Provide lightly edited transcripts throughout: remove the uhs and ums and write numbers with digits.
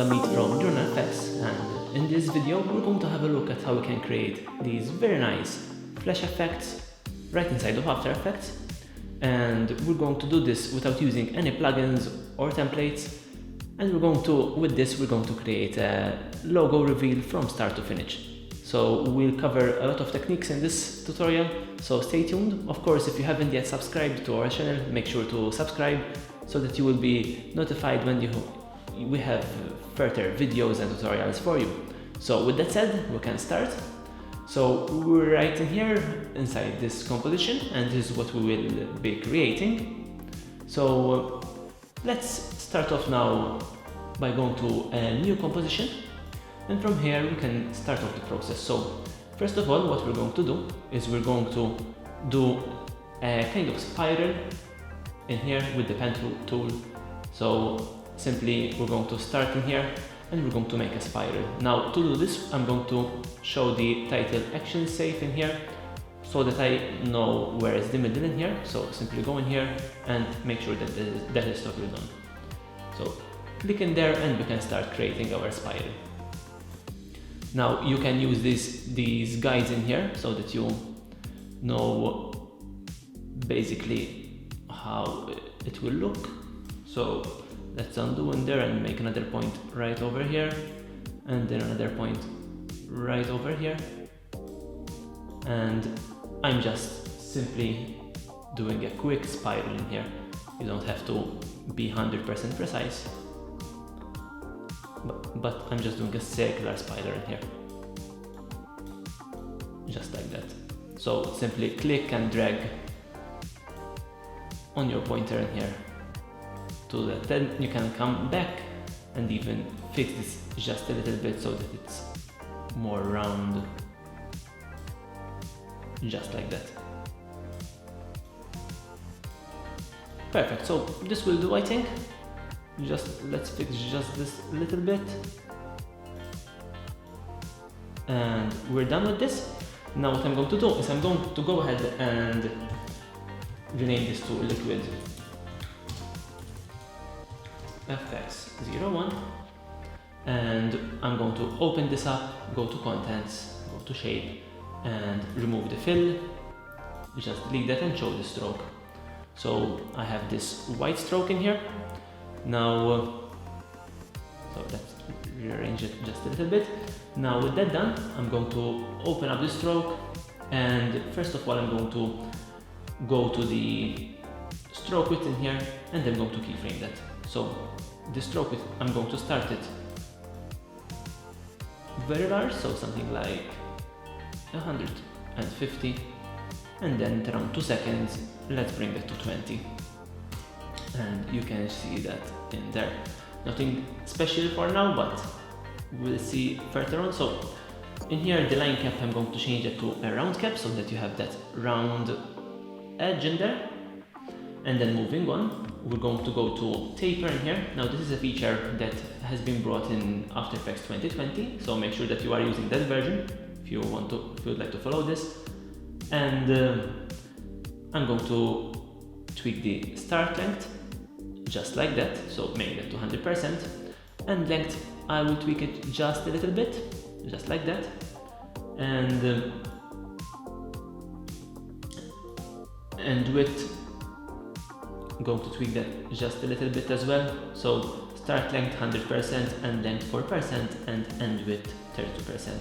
Amit from Journal Effects, and in this video we're going to have a look at how we can create these very nice flash effects right inside of After Effects. And we're going to do this without using any plugins or templates, and with this we're going to create a logo reveal from start to finish. So we'll cover a lot of techniques in this tutorial, so stay tuned. Of course, if you haven't yet subscribed to our channel, make sure to subscribe so that you will be notified when we have further videos and tutorials for you. So with that said, we can start. So we're right in here inside this composition, and this is what we will be creating. So let's start off now by going to a new composition, and from here we can start off the process. So first of all, what we're going to do is we're going to do a kind of spiral in here with the pen tool. So simply we're going to start in here and we're going to make a spiral. Now to do this, I'm going to show the title Action Safe in here so that I know where is the middle in here. So simply go in here and make sure that that is totally done. So click in there and we can start creating our spiral. Now you can use these guides in here so that you know basically how it will look. So let's undo in there and make another point right over here, and then another point right over here. And I'm just simply doing a quick spiral in here. You don't have to be 100% precise, but I'm just doing a circular spiral in here, just like that. So simply click and drag on your pointer in here to that. Then you can come back and even fix this just a little bit so that it's more round, just like that. Perfect. So this will do, I think. Let's fix just this little bit, and we're done with this. Now what I'm going to do is I'm going to go ahead and rename this to Liquid FX01, and I'm going to open this up, go to Contents, go to Shape, and remove the fill. Just delete that and show the stroke. So I have this white stroke in here. Now, so let's rearrange it just a little bit. Now with that done, I'm going to open up the stroke, and first of all I'm going to go to the stroke width in here, and I'm going to keyframe that. So the stroke width, I'm going to start it very large, so something like 150, and then around 2 seconds, let's bring that to 20. And you can see that in there. Nothing special for now, but we'll see further on. So in here, the line cap, I'm going to change it to a round cap so that you have that round edge in there. And then moving on, we're going to go to taper in here. Now this is a feature that has been brought in After Effects 2020, so make sure that you are using that version if you would like to follow this. And I'm going to tweak the start length just like that, so make that to 100%, and length I will tweak it just a little bit, just like that, and width, I'm going to tweak that just a little bit as well. So start length 100% and length 4% and end width 32%.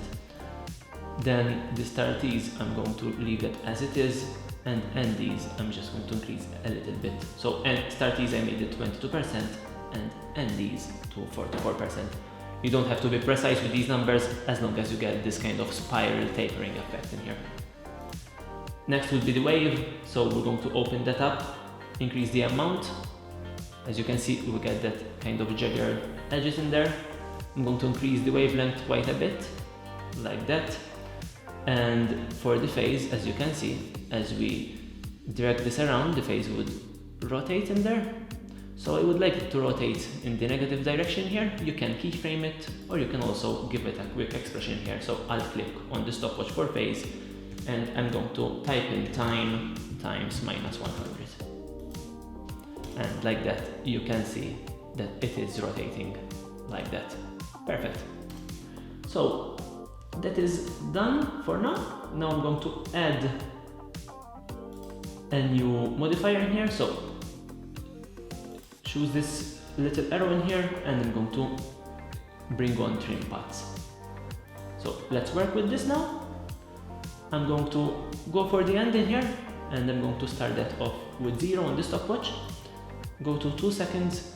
Then the start ease, I'm going to leave that as it is, and end these I'm just going to increase a little bit. So start these I made it 22% and end these to 44%. You don't have to be precise with these numbers as long as you get this kind of spiral tapering effect in here. Next will be the wave, so we're going to open that up, increase the amount. As you can see, we get that kind of jagger edges in there. I'm going to increase the wavelength quite a bit, like that. And for the phase, as you can see, as we drag this around, the phase would rotate in there. So I would like it to rotate in the negative direction here. You can keyframe it, or you can also give it a quick expression here. So I'll click on the stopwatch for phase, and I'm going to type in time times -100. And like that, you can see that it is rotating like that. Perfect. So that is done for now. Now I'm going to add a new modifier in here. So choose this little arrow in here and I'm going to bring on trim paths. So let's work with this now. I'm going to go for the end in here and I'm going to start that off with 0 on the stopwatch. Go to 2 seconds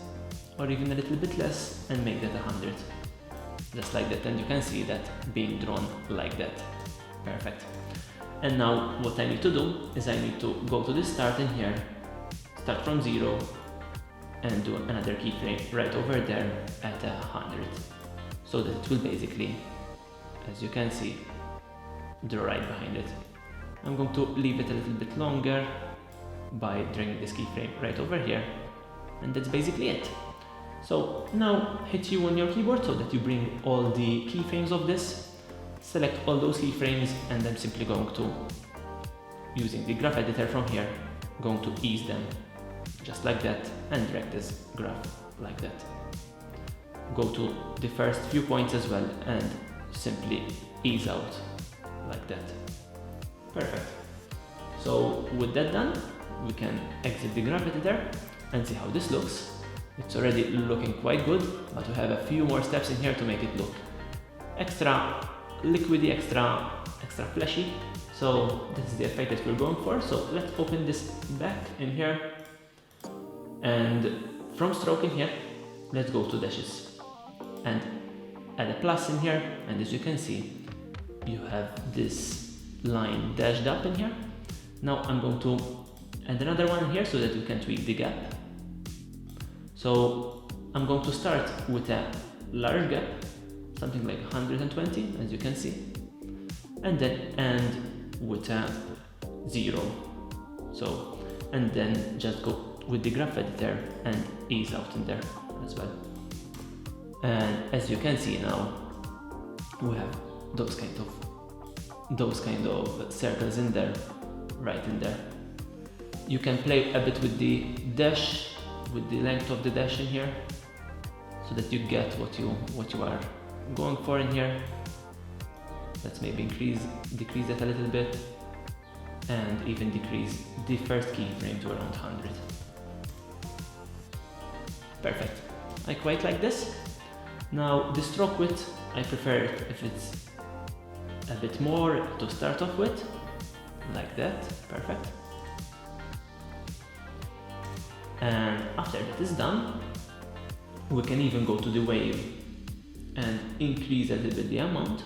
or even a little bit less and make that 100. Just like that, and you can see that being drawn like that. Perfect. And now what I need to do is I need to go to the start in here, start from 0 and do another keyframe right over there at 100. So that it will basically, as you can see, draw right behind it. I'm going to leave it a little bit longer by dragging this keyframe right over here, and that's basically it. So now hit U on your keyboard so that you bring all the keyframes of this, select all those keyframes, and I'm simply going to, using the graph editor from here, going to ease them just like that and drag this graph like that. Go to the first few points as well and simply ease out like that. Perfect. So with that done, we can exit the graph editor and see how this looks. It's already looking quite good, but we have a few more steps in here to make it look extra liquidy, extra fleshy. So this is the effect that we're going for. So let's open this back in here, and from stroke in here, let's go to dashes and add a plus in here, and as you can see, you have this line dashed up in here. Now I'm going to add another one here so that we can tweak the gap. So I'm going to start with a large gap, something like 120, as you can see, and then end with a 0. So, and then just go with the graph editor and ease out in there as well. And as you can see now, we have those kind of circles in there, right in there. You can play a bit with the dash, with the length of the dash in here, so that you get what you are going for in here. Let's maybe decrease that a little bit, and even decrease the first keyframe to around 100. Perfect. I quite like this. Now the stroke width, I prefer it if it's a bit more to start off with, like that. Perfect. And after that is done, we can even go to the wave and increase a little bit the amount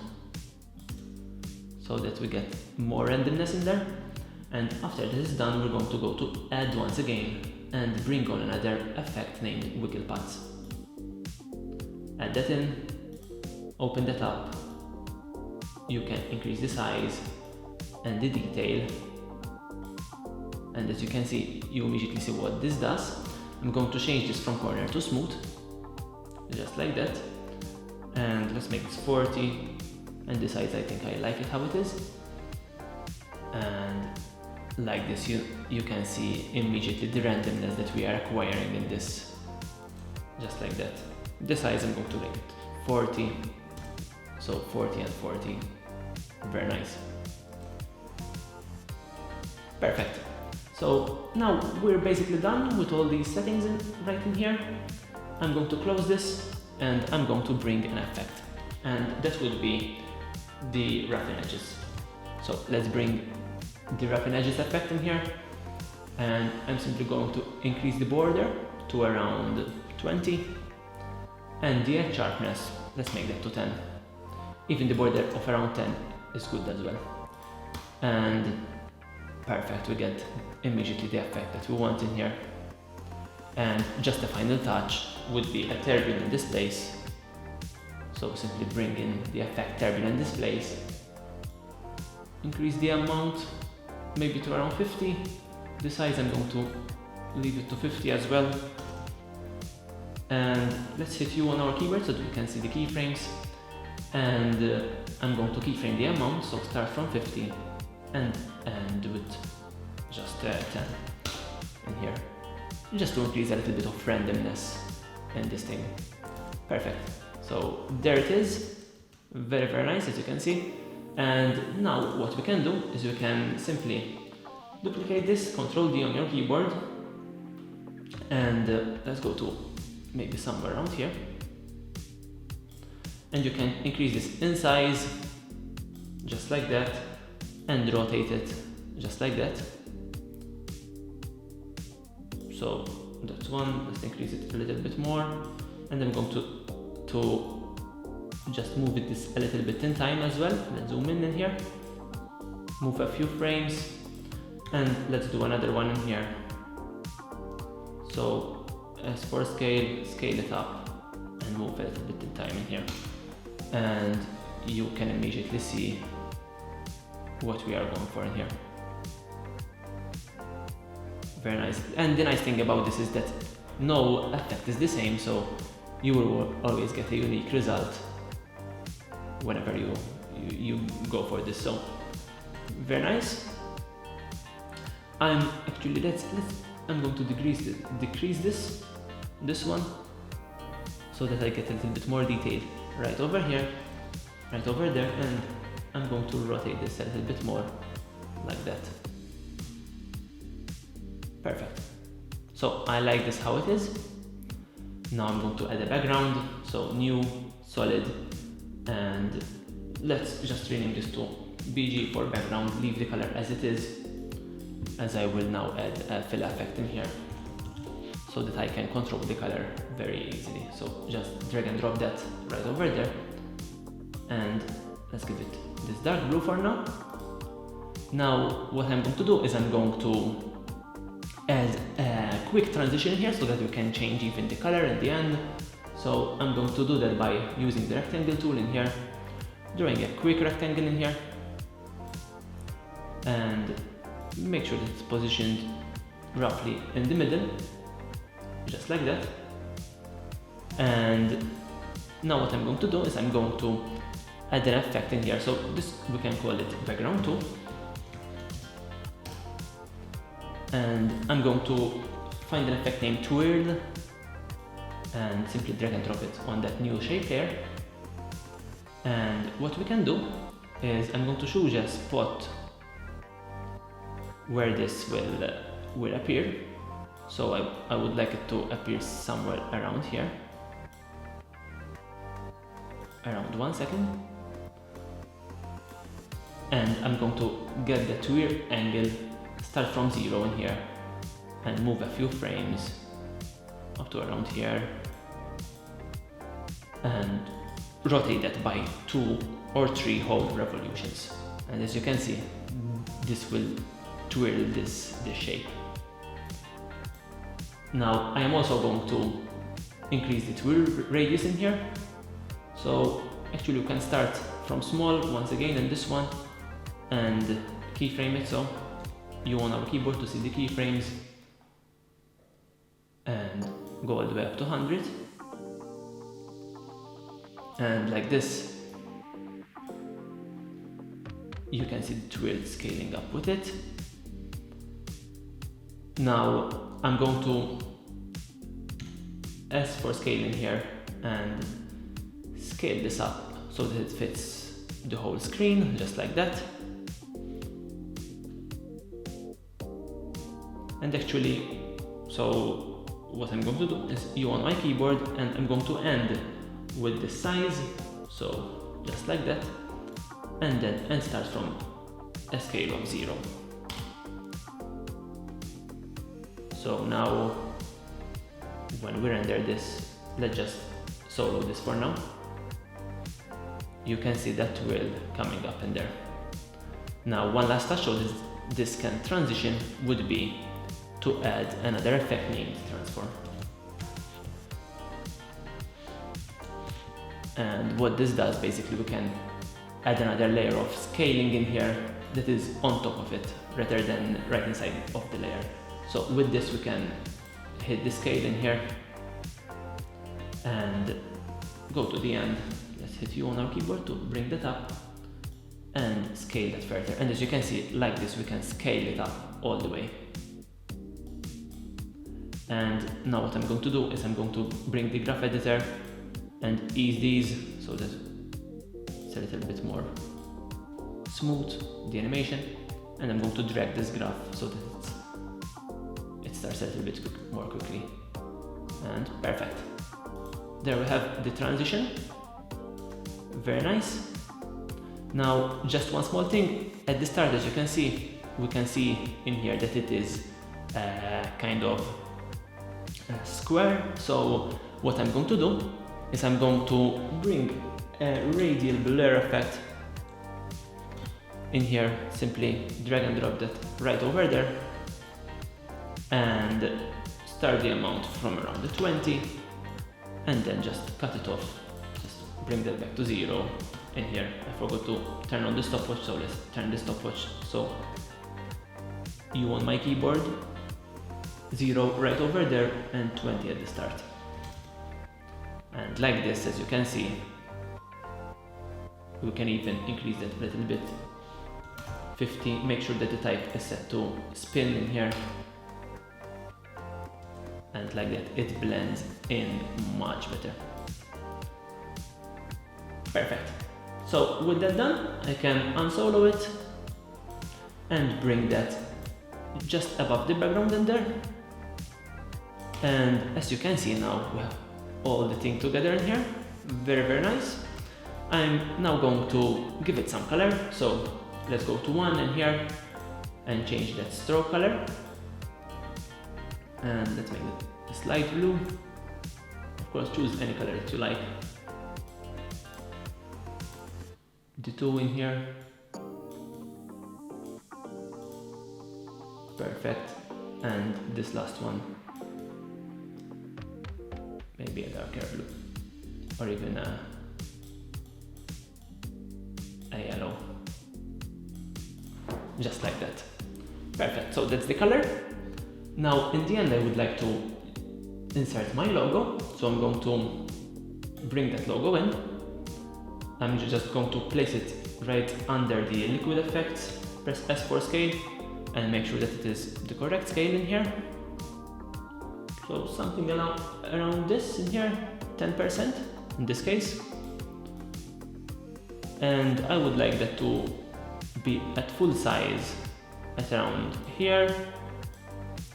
so that we get more randomness in there. And after this is done, we're going to go to add once again and bring on another effect named wiggle paths. Add that in, open that up. You can increase the size and the detail, and as you can see, you immediately see what this does. I'm going to change this from corner to smooth, just like that, and let's make this 40, and the size, I think I like it how it is, and like this you can see immediately the randomness that we are acquiring in this, just like that. The size I'm going to make it 40, so 40 and 40, very nice. Perfect. So now we're basically done with all these settings right in here. I'm going to close this and I'm going to bring an effect, and that will be the roughen edges. So let's bring the roughen edges effect in here, and I'm simply going to increase the border to around 20, and the edge sharpness, let's make that to 10. Even the border of around 10 is good as well. And perfect, we get immediately the effect that we want in here. And just a final touch would be a turbulent displace. So simply bring in the effect turbulent displace, increase the amount maybe to around 50. The size I'm going to leave it to 50 as well. And let's hit U on our keyboard so that we can see the keyframes. And I'm going to keyframe the amount, so start from 50 and do it just 10 in here, just to increase a little bit of randomness in this thing. Perfect. So there it is. Very, very nice, as you can see. And now what we can do is we can simply duplicate this, Ctrl D on your keyboard, and let's go to maybe somewhere around here. And you can increase this in size, just like that, and rotate it, just like that. So that's one. Let's increase it a little bit more, and I'm going to just move it this a little bit in time as well. Let's zoom in here, move a few frames, and let's do another one in here. So as for scale, scale it up and move a little bit in time in here, and you can immediately see what we are going for in here. Very nice. And the nice thing about this is that no effect is the same, so you will always get a unique result whenever you go for this. So very nice. I'm going to decrease this one, so that I get a little bit more detail right over here, right over there, and I'm going to rotate this a little bit more, like that. Perfect. So I like this how it is. Now I'm going to add a background, so new, solid, and let's just rename this to BG for background, leave the color as it is, as I will now add a fill effect in here, so that I can control the color very easily. So just drag and drop that right over there, and let's give it this dark blue for now. Now what I'm going to do is I'm going to add a quick transition here, so that we can change even the color at the end. So I'm going to do that by using the rectangle tool in here, drawing a quick rectangle in here, and make sure that it's positioned roughly in the middle, just like that. And now what I'm going to do is I'm going to add an effect in here. So this, we can call it background 2. And I'm going to find an effect named twirl and simply drag and drop it on that new shape layer. And what we can do is I'm going to choose a spot where this will appear. So I would like it to appear somewhere around here, around 1 second. And I'm going to get the twirl angle, start from 0 in here, and move a few frames up to around here, and rotate that by 2 or 3 whole revolutions. And as you can see, this will twirl this shape. Now I am also going to increase the twirl radius in here. So actually you can start from small once again in this one and keyframe it. So you on our keyboard to see the keyframes, and go all the way up to 100, and like this you can see the twirl scaling up with it. Now I'm going to S for scaling here and scale this up so that it fits the whole screen, just like that. And actually, so what I'm going to do is U on my keyboard, and I'm going to end with the size, so just like that, and start from a scale of 0. So now when we render this, let's just solo this for now. You can see that twirl coming up in there. Now one last touch of this can transition would be to add another effect named transform. And what this does, basically we can add another layer of scaling in here that is on top of it rather than right inside of the layer. So with this we can hit the scale in here and go to the end. Let's hit U on our keyboard to bring that up and scale that further. And as you can see, like this, we can scale it up all the way. And now what I'm going to do is I'm going to bring the graph editor and ease these so that it's a little bit more smooth, the animation. And I'm going to drag this graph so that it starts a little bit more quickly. And perfect. There we have the transition. Very nice. Now, just one small thing. At the start, as you can see, we can see in here that it is kind of a square. So what I'm going to do is I'm going to bring a radial blur effect in here. Simply drag and drop that right over there and start the amount from around the 20 and then just cut it off. Just bring that back to 0 in here. I forgot to turn on the stopwatch, so let's turn the stopwatch. So you on my keyboard, 0 right over there and 20 at the start. And like this, as you can see, we can even increase that a little bit. 50, make sure that the type is set to spin in here. And like that, it blends in much better. Perfect. So with that done, I can unsolo it and bring that just above the background in there. And as you can see now, we have all the thing together in here. Very, very nice. I'm now going to give it some color. So let's go to 1 in here and change that stroke color. And let's make it a slight blue. Of course, choose any color that you like. The 2 in here. Perfect. And this last one. Maybe a darker blue. Or even a yellow. Just like that. Perfect. So that's the color. Now, in the end, I would like to insert my logo. So I'm going to bring that logo in. I'm just going to place it right under the liquid effects. Press S for scale and make sure that it is the correct scale in here. So something around this in here, 10% in this case. And I would like that to be at full size at around here.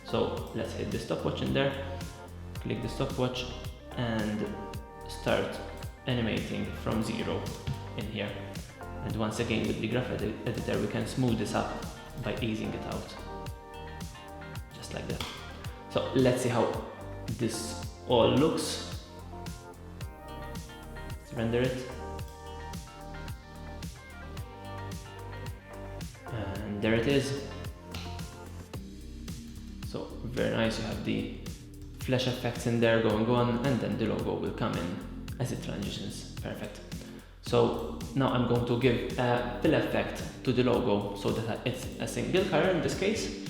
So let's hit the stopwatch in there, click the stopwatch and start animating from 0 in here. And once again with the graph editor we can smooth this up by easing it out. Just like that. So let's see how this all looks. Let's render it. And there it is. So very nice, you have the flash effects in there going on, and then the logo will come in as it transitions. Perfect. So now I'm going to give a fill effect to the logo so that it's a single color in this case.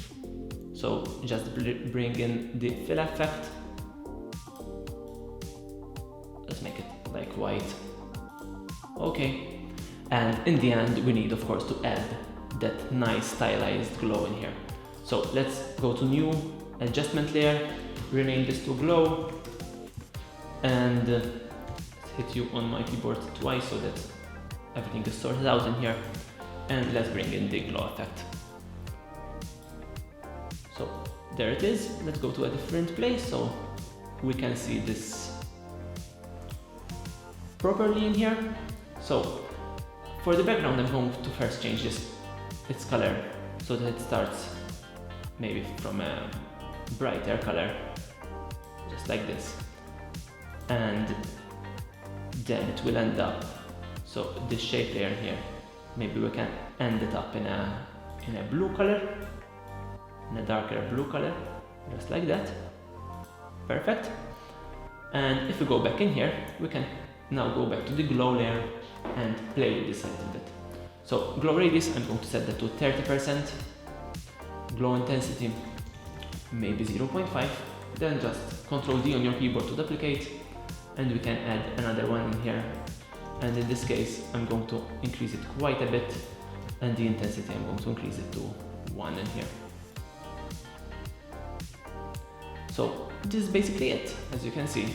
So just bring in the fill effect. Let's make it like white. Okay. And in the end we need of course to add that nice stylized glow in here. So let's go to new adjustment layer, rename this to glow, and hit you on my keyboard twice so that everything is sorted out in here. And let's bring in the glow effect. So there it is. Let's go to a different place so we can see this properly in here. So for the background I'm going to first change its color so that it starts maybe from a brighter color, just like this, and then it will end up, so this shape layer here, maybe we can end it up in a blue color, in a darker blue color, just like that. Perfect. And if we go back in here, we can now go back to the glow layer and play with this a little bit. So glow radius, I'm going to set that to 30%. Glow intensity, maybe 0.5. Then just Ctrl D on your keyboard to duplicate, and we can add another one in here. And in this case, I'm going to increase it quite a bit, and the intensity I'm going to increase it to 1 in here. So this is basically it, as you can see.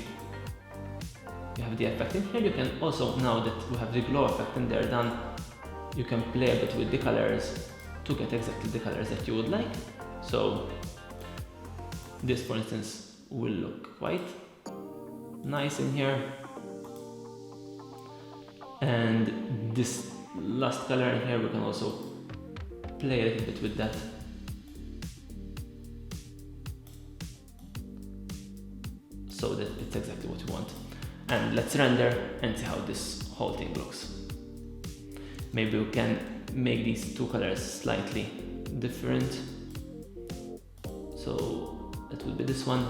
you have the effect in here. You can also, now that we have the glow effect in there done, you can play a bit with the colors to get exactly the colors that you would like. So this, for instance, will look quite nice in here. And this last color in here, we can also play a little bit with that. So that it's exactly what we want. And let's render and see how this whole thing looks. Maybe we can make these two colors slightly different. So that would be this one.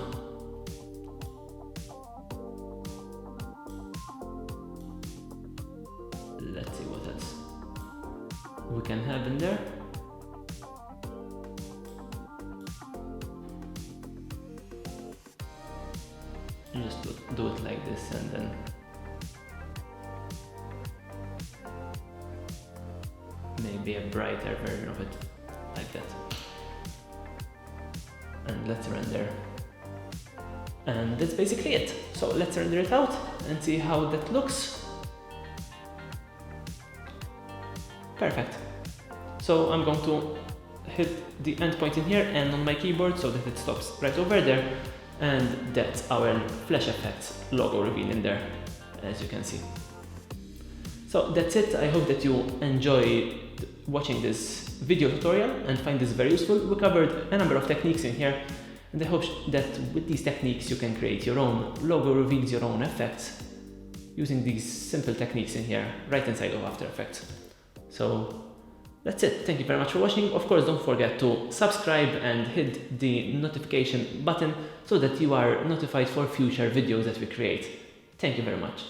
Let's see what else we can have in there. Just do it like this, and then maybe a brighter version of it, like that. And let's render. And that's basically it. So let's render it out and see how that looks. Perfect. So I'm going to hit the end point in here and on my keyboard so that it stops right over there. And that's our Flash Effects logo reveal in there, as you can see. So that's it. I hope that you enjoyed watching this video tutorial and find this very useful. We covered a number of techniques in here, and I hope that with these techniques you can create your own logo reveals, your own effects, using these simple techniques in here right inside of After Effects. So that's it. Thank you very much for watching. Of course, don't forget to subscribe and hit the notification button so that you are notified for future videos that we create. Thank you very much.